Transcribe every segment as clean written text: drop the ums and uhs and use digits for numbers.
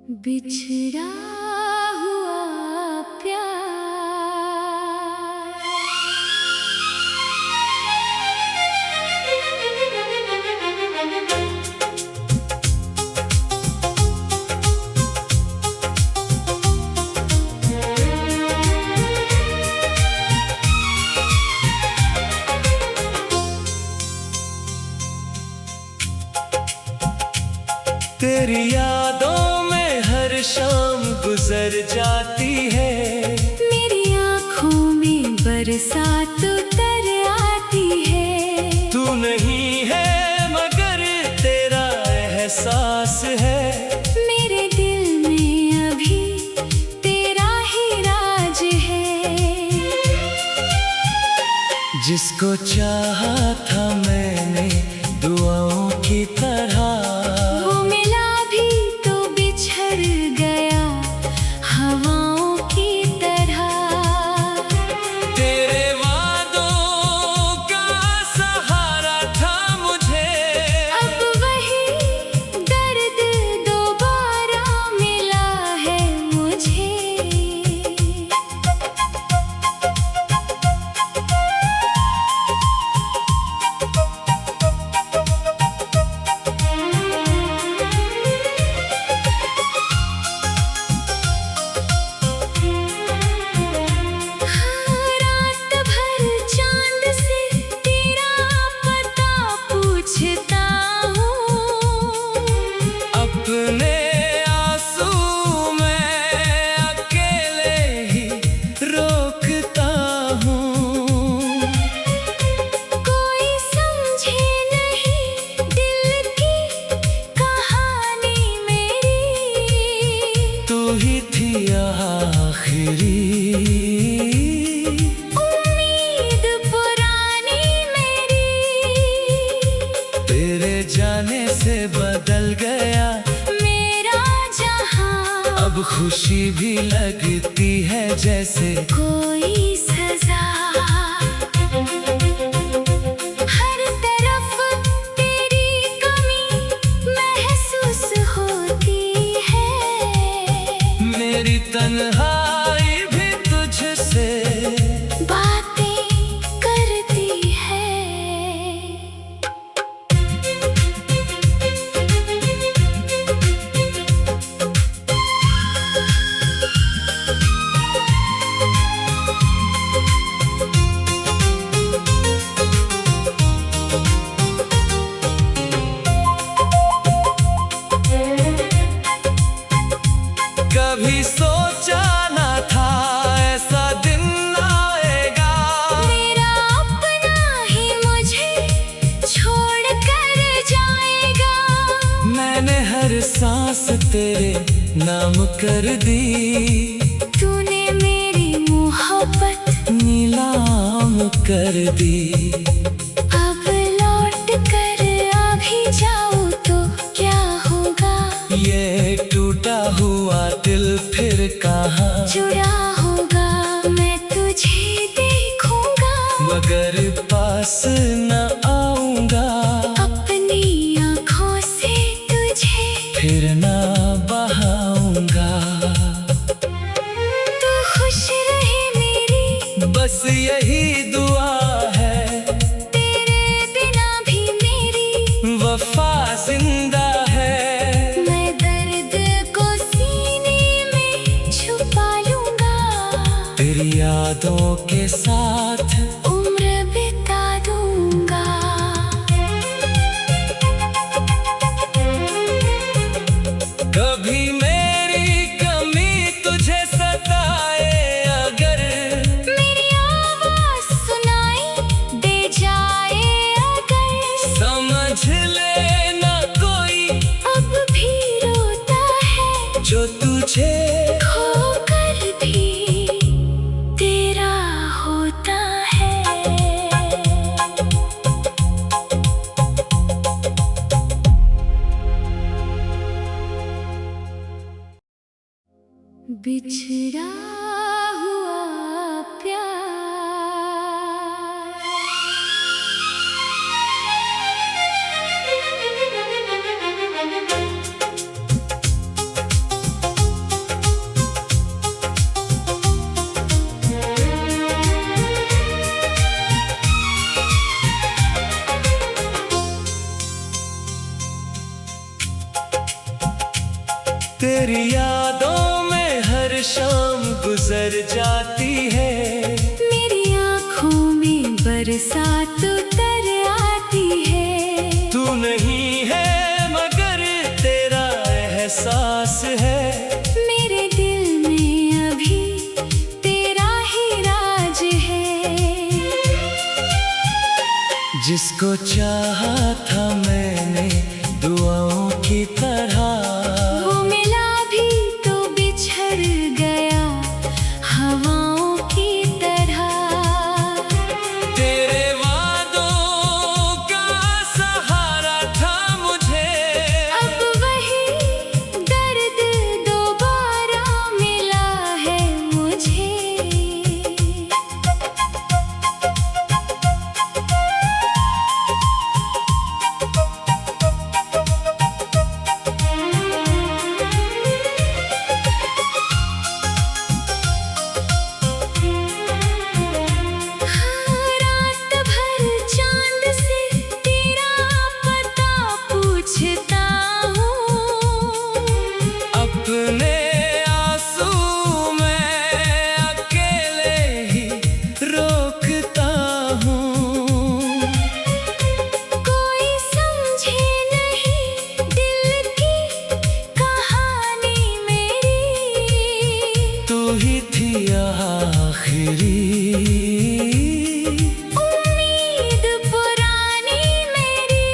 बिछड़ा हुआ प्यार। तेरी यादों में हर शाम गुजर जाती है। मेरी आँखों में बरसात उतर आती है। तू नहीं है मगर तेरा एहसास है। मेरे दिल में अभी तेरा ही राज है। जिसको चाहा था मैंने दुआओं की तरह, वो मिला भी तो बिछड़ गया हवाओं की तरह। तेरे वादों का सहारा था मुझे। अब वही दर्द दोबारा मिला है मुझे। रात भर चांद से तेरा पता पूछता हूँ। अपने आंसू मैं अकेले ही रोकता हूँ। कोई समझे नहीं दिल की कहानी मेरी। तू ही थी आखिरी उम्मीद पुरानी मेरी। तेरे जाने से बदल गया मेरा जहां, अब खुशी भी लगती है जैसे कोई सजा। हर तरफ तेरी कमी महसूस होती है। मेरी तन्हाई भी तुझसे बातें करती है। कभी सोचा ना था ऐसा दिन आएगा। मेरा अपना ही मुझे छोड़ कर जाएगा। मैंने हर सांस तेरे नाम कर दी। तूने मेरी मोहब्बत नीलाम कर दी। अब लौट कर आ भी जाऊं तो क्या होगा। ये टूटा हुआ दिल फिर कहाँ जुड़ा होगा। मैं तुझे देखूंगा मगर पास न आऊंगा। अपनी आँखों से तुझे फिर ना बहाऊंगा। तू खुश रहे मेरी बस यही दुआ है। तेरे बिना भी मेरी वफा जिंदा है। मैं दर्द को सीने में छुपा लूंगा। तेरी यादों के साथ उम्र बिता दूंगा। कभी मेरी कमी तुझे सताए अगर, मेरी आवाज सुनाई दे जाए अगर। समझ लेना कोई अब भी रोता है जो तुझे खोकर भी तेरा होता है। बिछड़ा हुआ प्यार। तेरी यादों में हर शाम गुजर जाती है। मेरी आँखों में बरसात उतर आती है। तू नहीं है मगर तेरा एहसास है। मेरे दिल में अभी तेरा ही राज है। जिसको चाहा था मैंने दुआओं की तरह, वो मिला भी तो बिछड़ गया हवाओं की तरह। तेरे वादों का सहारा था मुझे, अब वही दर्द दोबारा मिला है मुझे। रात भर चांद से तेरा पता पूछता हूँ। अपने आंसू मैं अकेले ही रोकता हूँ। कोई समझे नहीं दिल की कहानी मेरी। तू ही थी आखिरी उम्मीद पुरानी मेरी।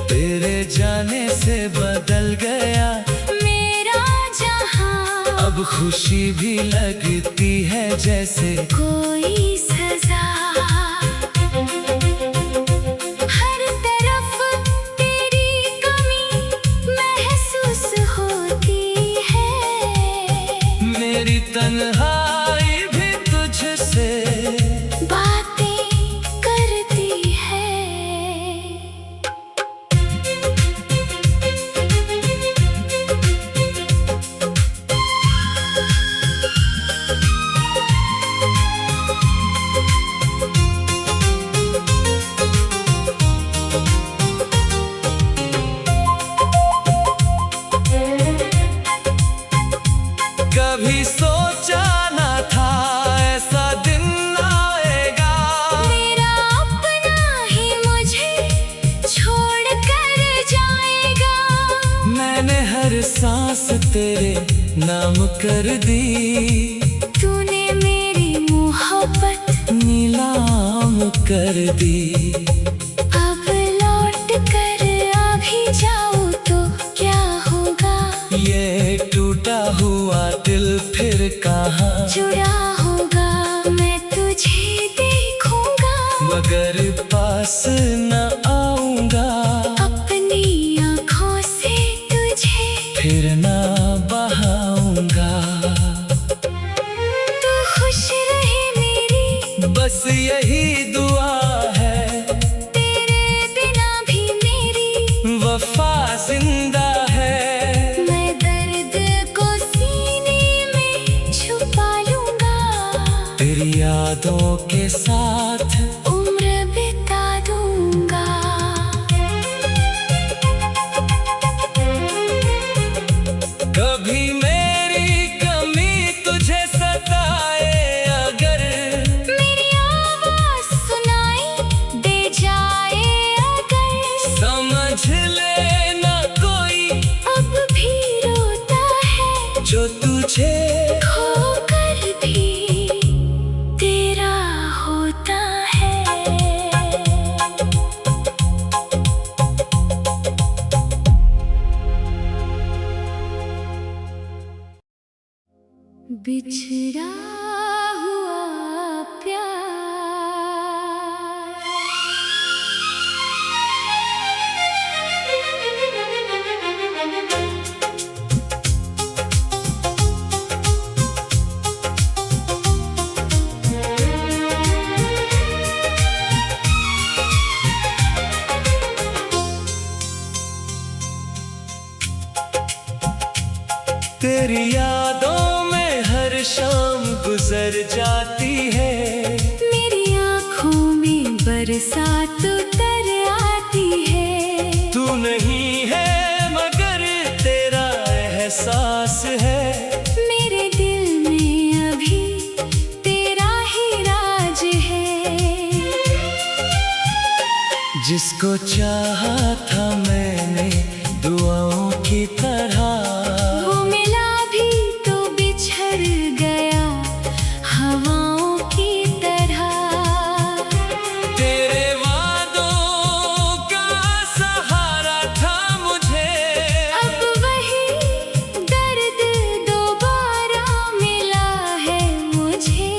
तेरे जाने से बदल गया मेरा जहां, अब खुशी भी लगती है जैसे कोई सजा। हर तरफ तेरी कमी महसूस होती है। मेरी तन्हाई भी तुझसे बातें करती है। कभी सोचा ना था ऐसा दिन आएगा। मेरा अपना ही मुझे छोड़ कर जाएगा। मैंने हर सांस तेरे नाम कर दी। तूने मेरी मोहब्बत नीलाम कर दी। अब लौट कर आ भी जाऊं तो क्या होगा। ये टूटा हुआ दिल फिर कहाँ जुड़ा होगा। मैं तुझे देखूंगा मगर पास न आऊंगा। अपनी आँखों से तुझे फिर ना बहाऊंगा। तू खुश रहे मेरी बस यही दुआ है। तेरे बिना भी मेरी वफा जिंदा है। मैं दर्द को सीने में छुपा लूंगा। तेरी यादों के साथ उम्र बिता दूंगा। कभी मेरी कमी तुझे सताए अगर, मेरी आवाज सुनाई दे जाए अगर। समझ लेना कोई अब भी रोता है जो तुझे खोकर भी तेरा होता है। बिछड़ा हुआ प्यार। तेरी यादों में हर शाम गुजर जाती है। मेरी आँखों में बरसात उतर आती है। तू नहीं है मगर तेरा जिसको चाहा था मैंने दुआओं की तरह, वो मिला भी तो बिछड़ गया हवाओं की तरह। तेरे वादों का सहारा था मुझे, अब वही दर्द दोबारा मिला है मुझे।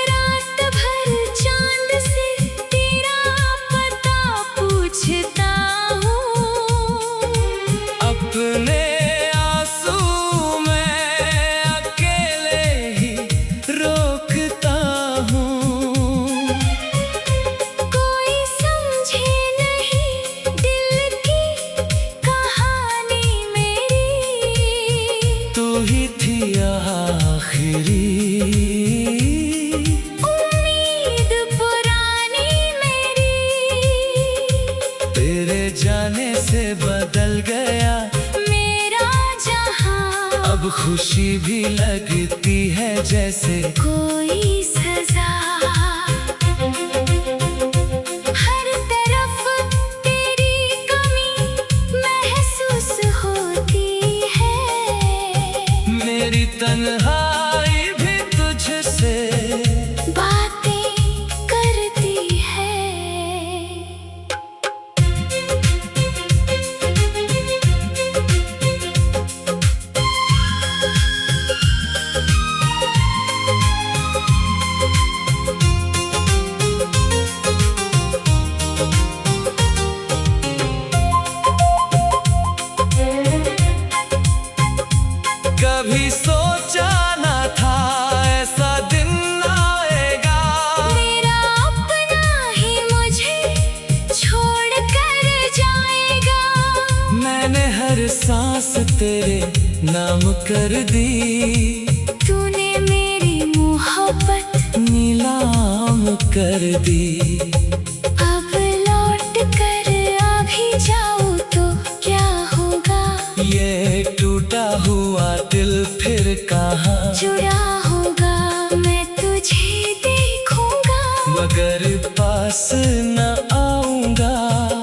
रात भर चांद से तेरा पता पूछता हूँ, अपने आंसू मैं अकेले ही रोकता हूँ। कोई समझे नहीं दिल की कहानी मेरी, तू ही थी आखिरी उम्मीद पुरानी मेरी। तेरे जाने से बदल गया मेरा जहां, अब खुशी भी लगती है जैसे कोई सजा। हर तरफ तेरी कमी महसूस होती है, मेरी तन्हाई भी तुझसे बातें करती है। कभी सोचा ना था ऐसा दिन आएगा, मेरा अपना ही मुझे छोड़ कर जाएगा। मैंने हर सांस तेरे नाम कर दी, तूने मेरी मोहब्बत नीलाम कर दी। अब लौट कर आ भी जाऊं तो क्या होगा, ये टूटा हुआ दिल फिर कहाँ जुड़ा होगा। मैं तुझे देखूंगा मगर पास न आऊंगा,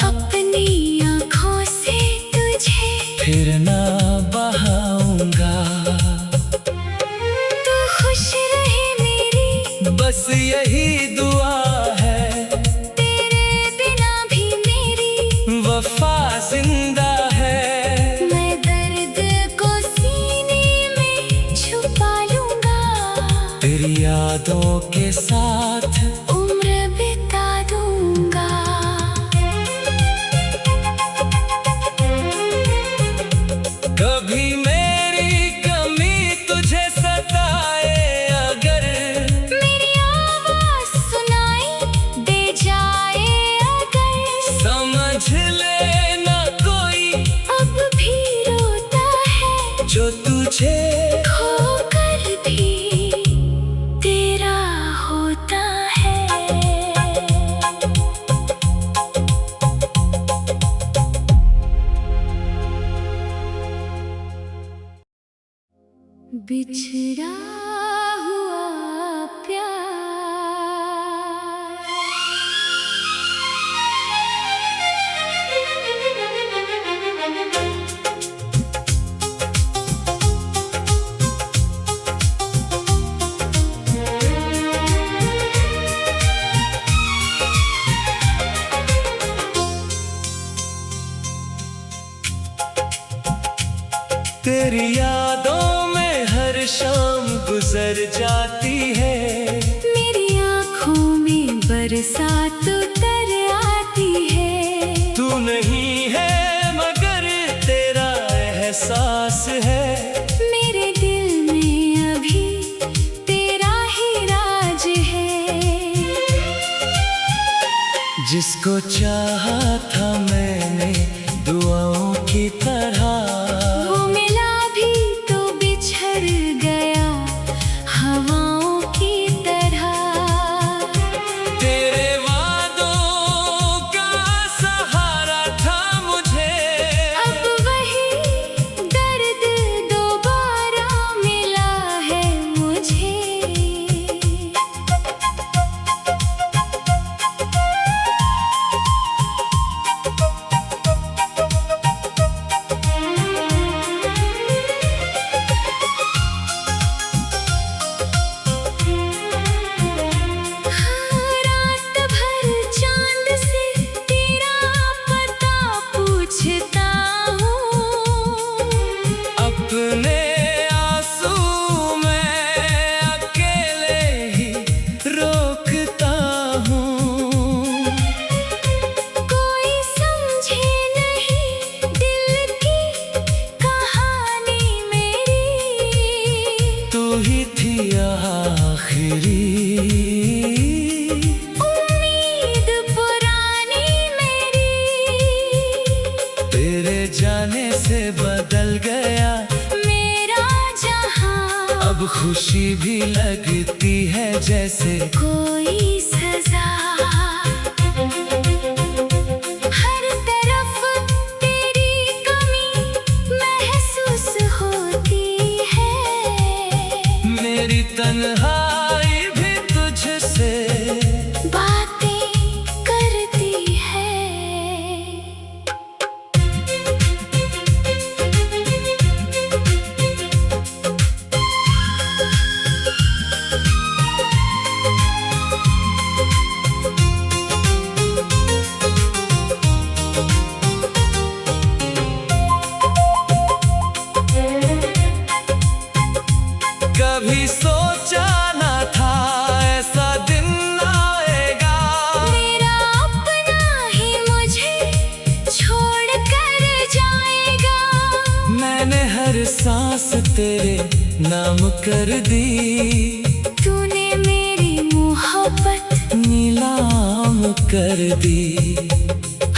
अपनी आँखों से तुझे फिर ना बहाऊंगा। तू खुश रहे मेरी, बस यही दुआ है, तेरे बिना भी मेरी वफा जिंदा है। मैं दर्द को सीने में छुपा लूंगा, तेरी यादों के साथ उम्र बिता दूंगा। कभी मेरी कमी तुझे सताए अगर, मेरी आवाज सुनाई दे जाए अगर, समझ लेना कोई अब भी रोता है जो तुझे खोकर भी तेरा होता है। बिछड़ा हुआ प्यार, तेरी यादों में हर शाम गुजर जाती है, मेरी आँखों में बरसात उतर आती है। तू नहीं है मगर तेरा एहसास है, मेरे दिल में अभी तेरा ही राज है। जिसको चाहा था मैंने दुआओं की तरह, वो मिला भी तो बिछड़ गया हवाओं की तरह। तेरे समझता हूँ। अपने आंसू मैं अकेले ही रोकता हूँ। कोई समझे नहीं दिल की कहानी मेरी, तू ही थी आखिरी उम्मीद पुरानी मेरी। तेरे जाने से बदल गया मेरा जहां, अब खुशी भी लगती है जैसे कोई सजा। हर तरफ तेरी कमी महसूस होती है। मेरी तन्हाई भी तुझसे बातें करती है। कभी सोचा ना था ऐसा दिन आएगा। मेरा अपना ही मुझे छोड़ कर जाएगा। मैंने हर सांस तेरे नाम कर दी, तूने मेरी मोहब्बत नीलाम कर दी।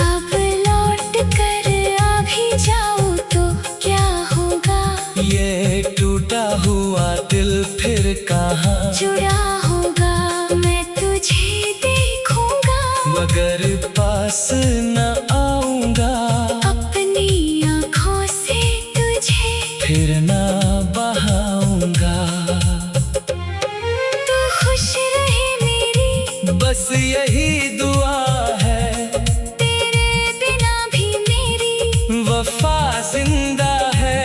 अब लौट कर आ भी जाऊं तो क्या होगा। ये टूटा हुआ दिल फिर कहाँ जुड़ा होगा, मैं तुझे देखूंगा। मगर पास न आऊंगा, अपनी आँखों से तुझे फिर ना बहाऊंगा। तू खुश रहे मेरी, बस यही दुआ है, तेरे बिना भी मेरी वफा जिंदा है।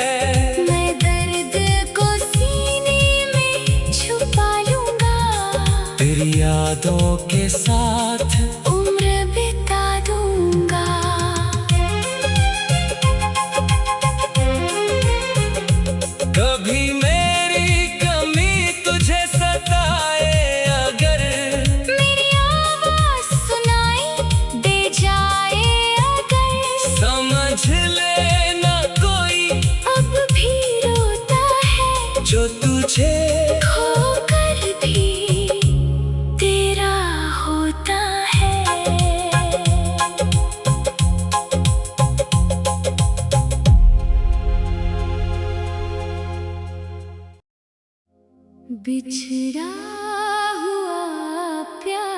मैं दर्द को सीने में छुपा लूंगा। तेरी यादों के साथ उम्र बिता दूंगा। कभी मेरी कमी तुझे सताए अगर, मेरी आवाज सुनाई दे जाए अगर, समझ लेना कोई अब भी रोता है जो तुझे खोकर भी तेरा होता है। बिछड़ा हुआ प्यार,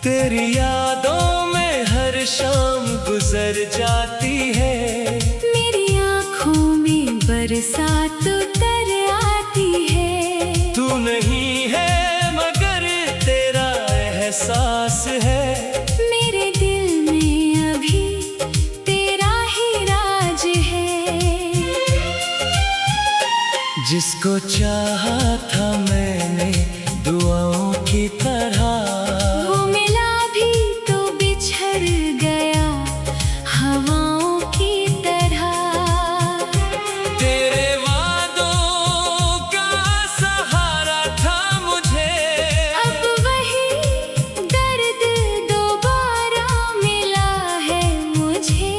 तेरी यादों में हर शाम गुजर जाती है। मेरी आँखों में बरसात उतर आती है। तू नहीं है मगर तेरा एहसास है। मेरे दिल में अभी तेरा ही राज है। जिसको चाहा था मैंने दुआओं की तरह, वो मिला भी तो बिछड़ गया हवाओं की तरह। तेरे वादों का सहारा था मुझे, अब वही दर्द दोबारा मिला है मुझे।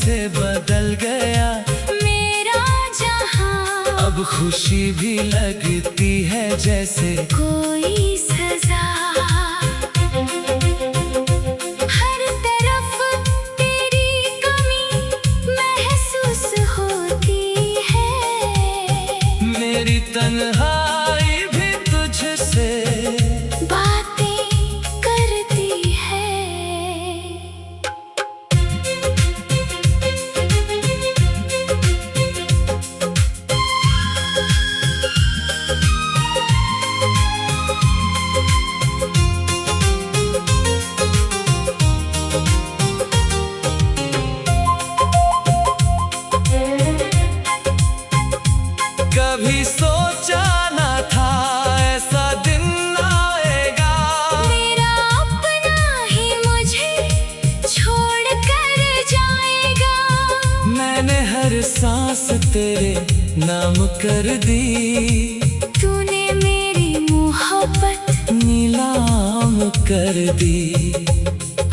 से बदल गया मेरा जहां। अब खुशी भी लगती है जैसे कोई सजा। हर तरफ तेरी कमी महसूस होती है। मेरी तन्हाई भी तुझसे बातें करती है। कभी सोचा ना था ऐसा दिन आएगा। मेरा अपना ही मुझे छोड़ कर जाएगा। मैंने हर सांस तेरे नाम कर दी। तूने मेरी मोहब्बत नीलाम कर दी।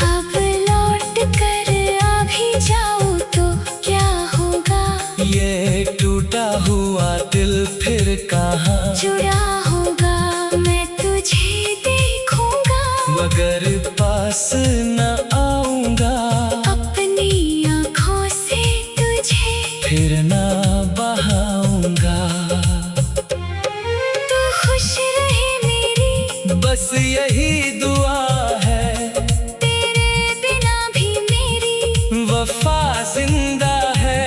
अब लौट कर आ भी जाऊं तो क्या होगा। ये टूटा हुआ दिल फिर कहाँ जुड़ा होगा। मैं तुझे देखूंगा मगर पास न आऊंगा। अपनी आँखों से तुझे फिर न बहाऊंगा। तू खुश रहे मेरी बस यही दुआ है। तेरे बिना भी मेरी वफा जिंदा है।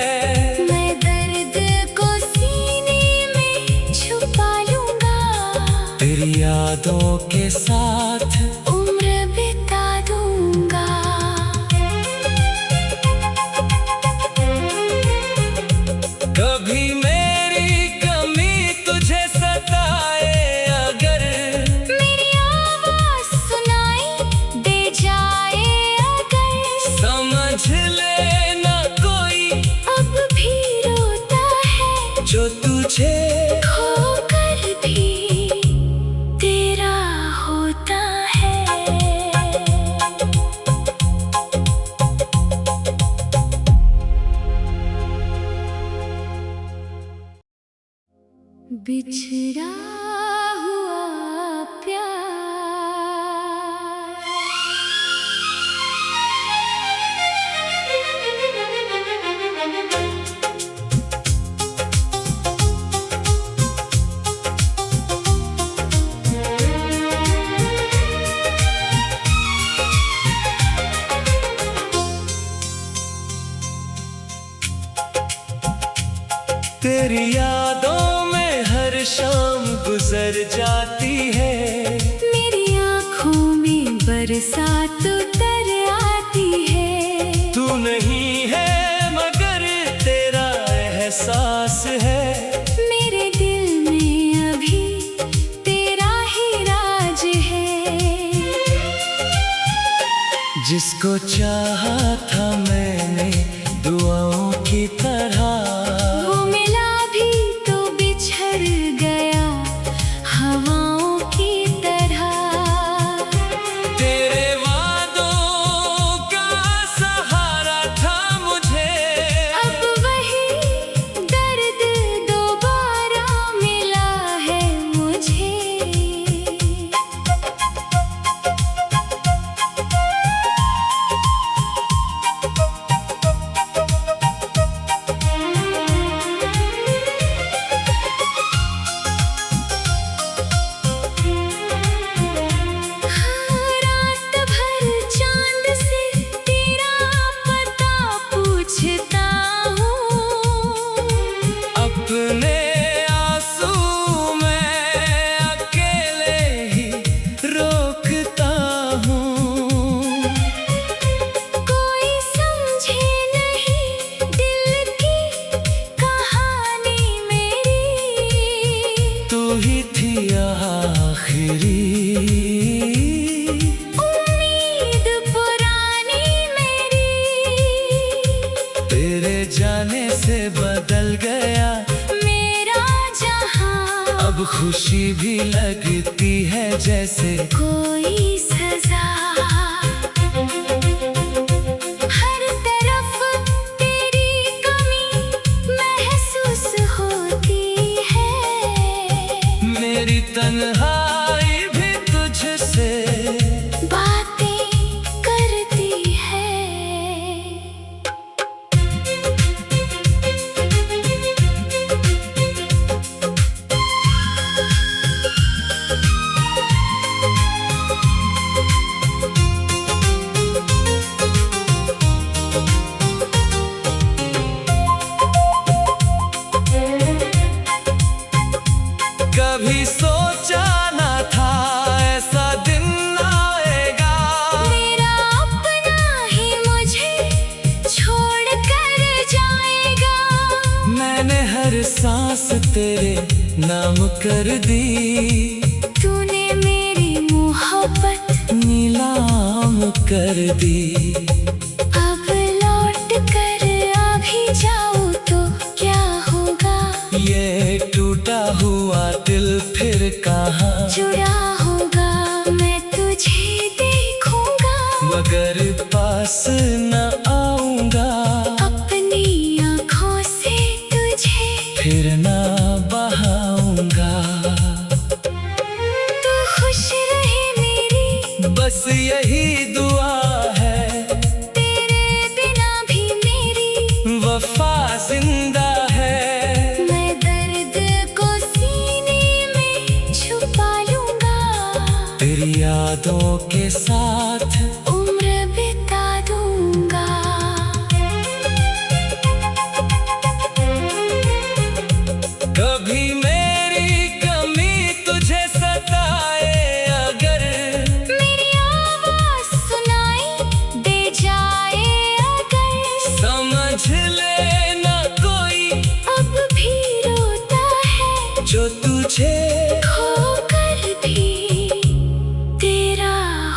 मैं दर्द को सीने में छुपा लूंगा। तेरी यादों के साथ उम्र बिता दूंगा। कभी मेरी कमी तुझे सताए अगर मेरी आवाज सुनाई दे जाए अगर। समझ लेना कोई अब भी रोता है जो तुझे खोकर भी तेरा होता है। बिछड़ा हुआ प्यार। तेरी यादों में हर शाम गुजर जाती है। मेरी आँखों में बरसात उतर आती है। तू नहीं है मगर तेरा एहसास है। मेरे दिल में अभी तेरा ही राज है। जिसको चाहा था मैंने दुआओं की तरह वो मिला भी तो बिछड़ गया हवाओं की तरह। तेरे वादों का सहारा था मुझे। अब वही दर्द दोबारा मिला है मुझे। रात भर चांद से तेरा पता पूछता हूँ। अपने आंसू मैं अकेले ही रोकता हूँ। कोई समझे नहीं दिल की कहानी मेरी। तू ही थी आखिरी उम्मीद पुरानी मेरी। तेरे जाने से बदल गया मेरा जहां। अब खुशी भी लगती है जैसे कोई सजा। हर तरफ तेरी सांस तेरे नाम कर दी। तूने मेरी मोहब्बत नीलाम कर दी। अब लौट कर आ भी जाऊं तो क्या होगा? ये टूटा हुआ दिल फिर कहाँ जुड़ा होगा, मैं तुझे देखूंगा मगर पास न आऊंगा। अपनी आँखों से तुझे फिर ना बहाऊंगा। तू खुश रहे मेरी बस यही दुआ है, तेरे बिना भी मेरी वफा जिंदा है। मैं दर्द को सीने में छुपा लूंगा, तेरी यादों के साथ उम्र बिता दूंगा। कभी मेरी कमी तुझे सताए अगर, मेरी आवाज सुनाई दे जाए अगर, समझ लेना कोई अब भी रोता है जो तुझे खोकर भी तेरा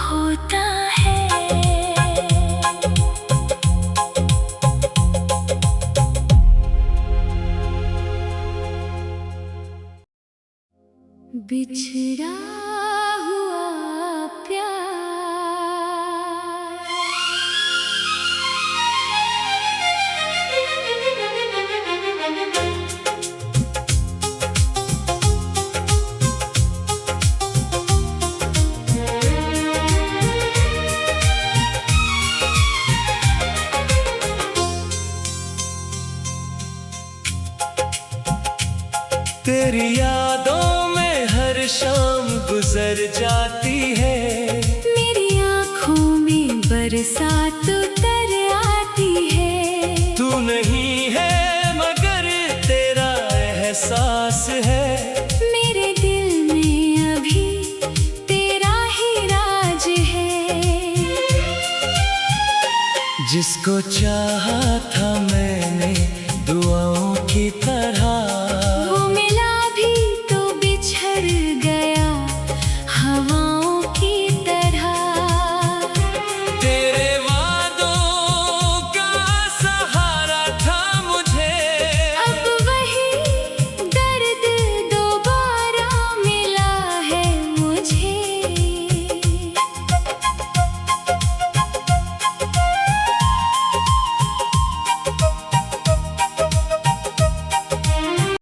होता है। बिछड़ा हुआ प्यार तेरी यादों में हर शाम गुजर जाती है। मेरी आँखों में बरसात उतर आती है। तू नहीं है मगर तेरा एहसास है। मेरे दिल में अभी तेरा ही राज है। जिसको चाहा था मैं